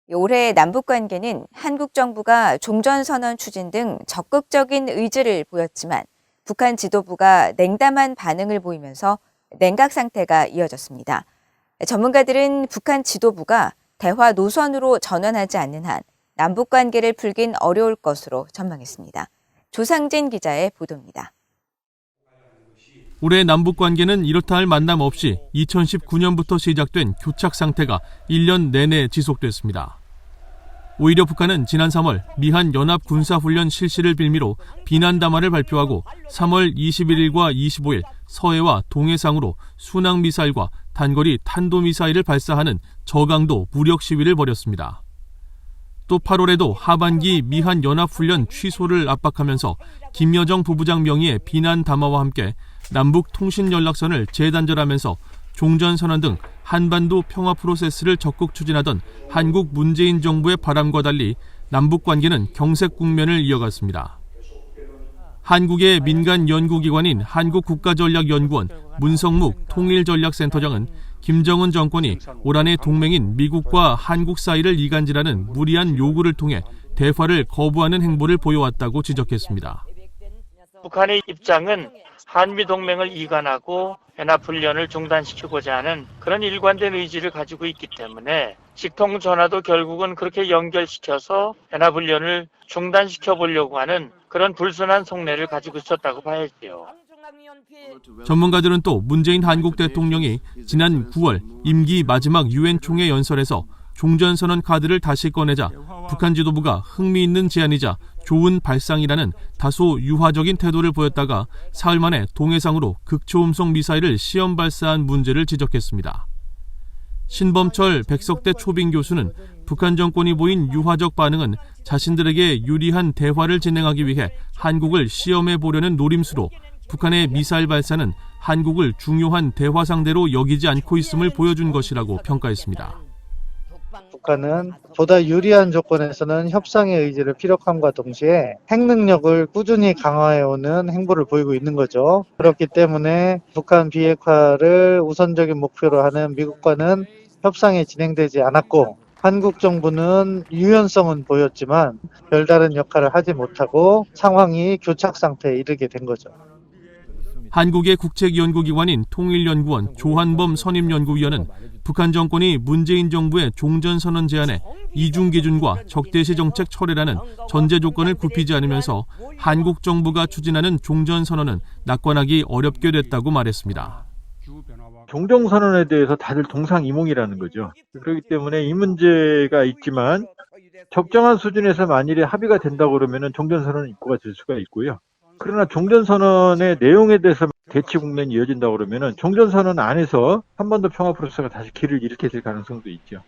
올해 남북관계는 한국 정부가 종전선언 추진 등 적극적인 의지를 보였지만 북한 지도부가 냉담한 반응을 보이면서 냉각 상태가 이어졌습니다. 전문가들은 북한 지도부가 대화 노선으로 전환하지 않는 한 남북관계를 풀긴 어려울 것으로 전망했습니다. 조상진 기자의 보도입니다. 올해 남북관계는 이렇다 할 만남 없이 2019년부터 시작된 교착 상태가 1년 내내 지속됐습니다. 오히려 북한은 지난 3월 미한 연합 군사훈련 실시를 빌미로 비난 담화를 발표하고 3월 21일과 25일 서해와 동해상으로 순항미사일과 단거리 탄도미사일을 발사하는 저강도 무력 시위를 벌였습니다. 또 8월에도 하반기 미한 연합훈련 취소를 압박하면서 김여정 부부장 명의의 비난 담화와 함께 남북 통신연락선을 재단절하면서 종전선언 등 한반도 평화 프로세스를 적극 추진하던 한국 문재인 정부의 바람과 달리 남북관계는 경색 국면을 이어갔습니다. 한국의 민간 연구기관인 한국국가전략연구원 문성묵 통일전략센터장은 김정은 정권이 올 한해 동맹인 미국과 한국 사이를 이간질하는 무리한 요구를 통해 대화를 거부하는 행보를 보여왔다고 지적했습니다. 북한의 입장은 한미동맹을 이간하고 연합훈련을 중단시키고자 하는 그런 일관된 의지를 가지고 있기 때문에 직통전화도 결국은 그렇게 연결시켜서 연합훈련을 중단시켜 보려고 하는 그런 불순한 속내를 가지고 있었다고 봐야죠. 전문가들은 또 문재인 한국 대통령이 지난 9월 임기 마지막 유엔 총회 연설에서 종전선언 카드를 다시 꺼내자 북한 지도부가 흥미있는 제안이자 좋은 발상이라는 다소 유화적인 태도를 보였다가 사흘 만에 동해상으로 극초음속 미사일을 시험 발사한 문제를 지적했습니다. 신범철 백석대 초빙 교수는 북한 정권이 보인 유화적 반응은 자신들에게 유리한 대화를 진행하기 위해 한국을 시험해 보려는 노림수로 북한의 미사일 발사는 한국을 중요한 대화 상대로 여기지 않고 있음을 보여준 것이라고 평가했습니다. 북한은 보다 유리한 조건에서는 협상의 의지를 피력함과 동시에 핵 능력을 꾸준히 강화해오는 행보를 보이고 있는 거죠. 그렇기 때문에 북한 비핵화를 우선적인 목표로 하는 미국과는 협상이 진행되지 않았고 한국 정부는 유연성은 보였지만 별다른 역할을 하지 못하고 상황이 교착 상태에 이르게 된 거죠. 한국의 국책연구기관인 통일연구원 조한범 선임연구위원은 북한 정권이 문재인 정부의 종전선언 제안에 이중기준과 적대시 정책 철회라는 전제 조건을 굽히지 않으면서 한국 정부가 추진하는 종전선언은 낙관하기 어렵게 됐다고 말했습니다. 종전선언에 대해서 다들 동상이몽이라는 거죠. 그렇기 때문에 이 문제가 있지만 적정한 수준에서 만일에 합의가 된다고 그러면 종전선언은 입고가 될 수가 있고요. 그러나 종전선언의 내용에 대해서 대치 국면이 이어진다고 그러면 종전선언 안에서 한반도 평화 프로세스가 다시 길을 잃게 될 가능성도 있죠.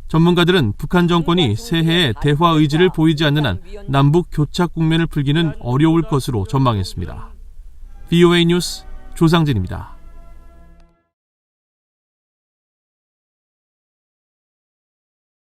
전문가들은 북한 정권이 새해에 대화 의지를 보이지 않는 한 남북 교착 국면을 풀기는 어려울 것으로 전망했습니다. VOA 뉴스 조상진입니다.